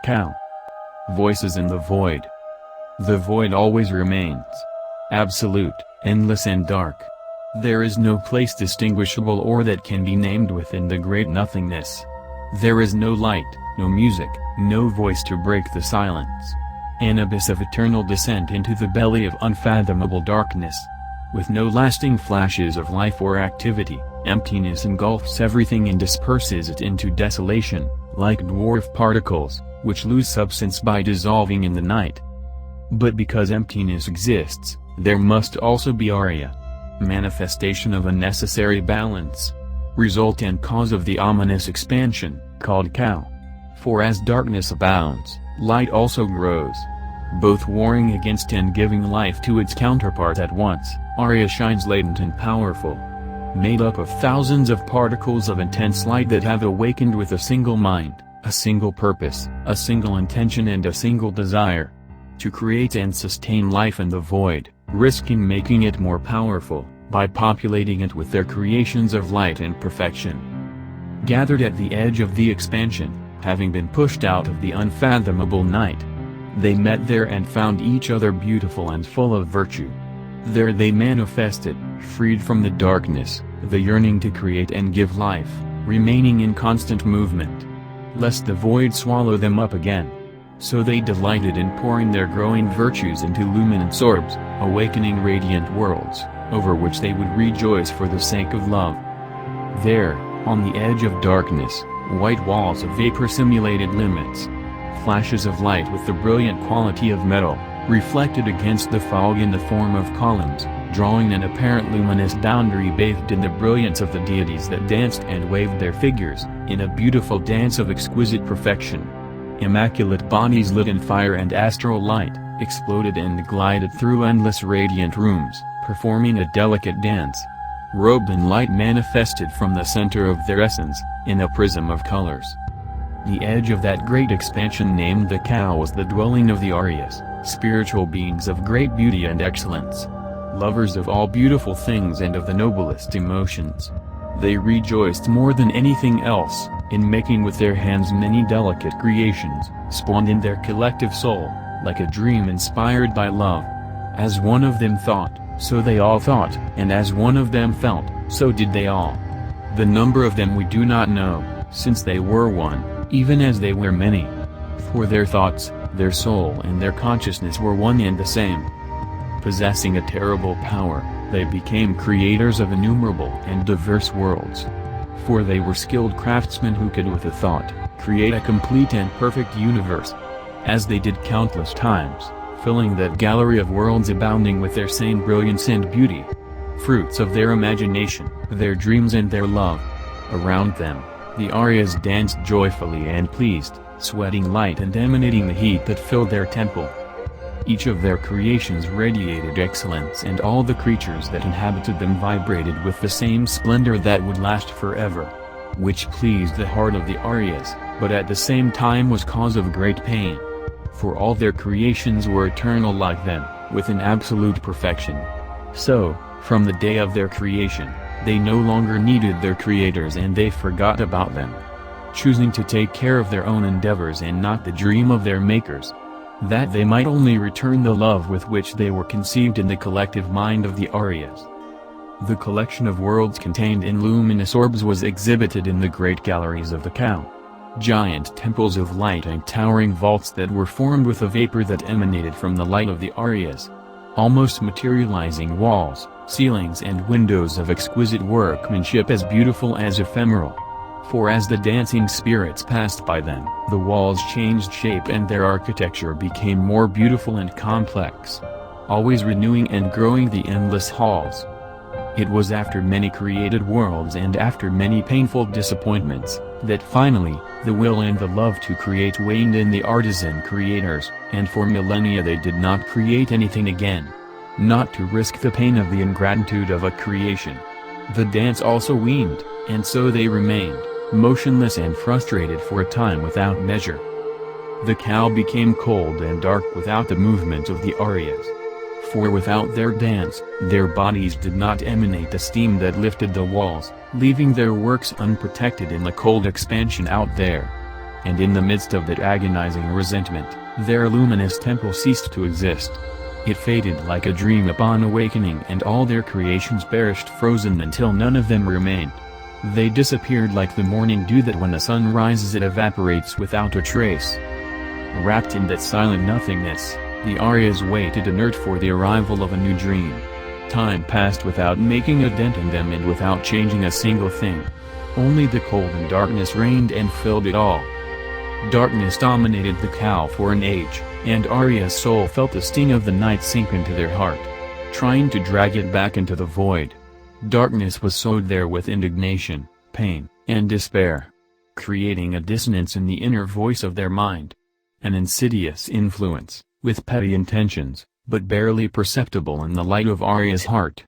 Cow. Voices in the void. The void always remains. Absolute, endless and dark. There is no place distinguishable or that can be named within the great nothingness. There is no light, no music, no voice to break the silence. An abyss of eternal descent into the belly of unfathomable darkness. With no lasting flashes of life or activity, emptiness engulfs everything and disperses it into desolation, like dwarf particles, which lose substance by dissolving in the night. But because emptiness exists, there must also be Aria. Manifestation of a necessary balance. Result and cause of the ominous expansion, called Cow. For as darkness abounds, light also grows. Both warring against and giving life to its counterpart at once, Aria shines latent and powerful. Made up of thousands of particles of intense light that have awakened with a single mind, a single purpose, a single intention and a single desire. To create and sustain life in the void, risking making it more powerful, by populating it with their creations of light and perfection. Gathered at the edge of the expansion, having been pushed out of the unfathomable night, they met there and found each other beautiful and full of virtue. There they manifested, freed from the darkness, the yearning to create and give life, remaining in constant movement, lest the void swallow them up again. So they delighted in pouring their growing virtues into luminous orbs, awakening radiant worlds, over which they would rejoice for the sake of love. There, on the edge of darkness, white walls of vapor simulated limits. Flashes of light with the brilliant quality of metal, reflected against the fog in the form of columns, drawing an apparent luminous boundary bathed in the brilliance of the deities that danced and waved their figures, in a beautiful dance of exquisite perfection. Immaculate bodies lit in fire and astral light, exploded and glided through endless radiant rooms, performing a delicate dance. Robed in light manifested from the center of their essence, in a prism of colors. The edge of that great expansion named the Cow was the dwelling of the Arias, spiritual beings of great beauty and excellence. Lovers of all beautiful things and of the noblest emotions. They rejoiced more than anything else, in making with their hands many delicate creations, spawned in their collective soul, like a dream inspired by love. As one of them thought, so they all thought, and as one of them felt, so did they all. The number of them we do not know, since they were one, even as they were many. For their thoughts, their soul and their consciousness were one and the same. Possessing a terrible power, they became creators of innumerable and diverse worlds. For they were skilled craftsmen who could with a thought, create a complete and perfect universe. As they did countless times, filling that gallery of worlds abounding with their same brilliance and beauty. Fruits of their imagination, their dreams and their love. Around them, the Arias danced joyfully and pleased, sweating light and emanating the heat that filled their temple. Each of their creations radiated excellence and all the creatures that inhabited them vibrated with the same splendor that would last forever. Which pleased the heart of the Arias, but at the same time was cause of great pain. For all their creations were eternal like them, with an absolute perfection. So, from the day of their creation, they no longer needed their creators and they forgot about them. Choosing to take care of their own endeavors and not the dream of their makers. That they might only return the love with which they were conceived in the collective mind of the Arias. The collection of worlds contained in luminous orbs was exhibited in the great galleries of the Cow. Giant temples of light and towering vaults that were formed with a vapor that emanated from the light of the Arias. Almost materializing walls, ceilings and windows of exquisite workmanship as beautiful as ephemeral. For as the dancing spirits passed by them, the walls changed shape and their architecture became more beautiful and complex. Always renewing and growing the endless halls. It was after many created worlds and after many painful disappointments, that finally, the will and the love to create waned in the artisan creators, and for millennia they did not create anything again. Not to risk the pain of the ingratitude of a creation. The dance also weaned, and so they remained, motionless and frustrated for a time without measure. The Cow became cold and dark without the movement of the Arias. For without their dance, their bodies did not emanate the steam that lifted the walls, leaving their works unprotected in the cold expansion out there. And in the midst of that agonizing resentment, their luminous temple ceased to exist. It faded like a dream upon awakening, and all their creations perished frozen until none of them remained. They disappeared like the morning dew that when the sun rises it evaporates without a trace. Wrapped in that silent nothingness, the Arias waited inert for the arrival of a new dream. Time passed without making a dent in them and without changing a single thing. Only the cold and darkness reigned and filled it all. Darkness dominated the cow for an age, and Aria's soul felt the sting of the night sink into their heart, trying to drag it back into the void. Darkness was sowed there with indignation, pain, and despair, creating a dissonance in the inner voice of their mind. An insidious influence, with petty intentions, but barely perceptible in the light of Aria's heart.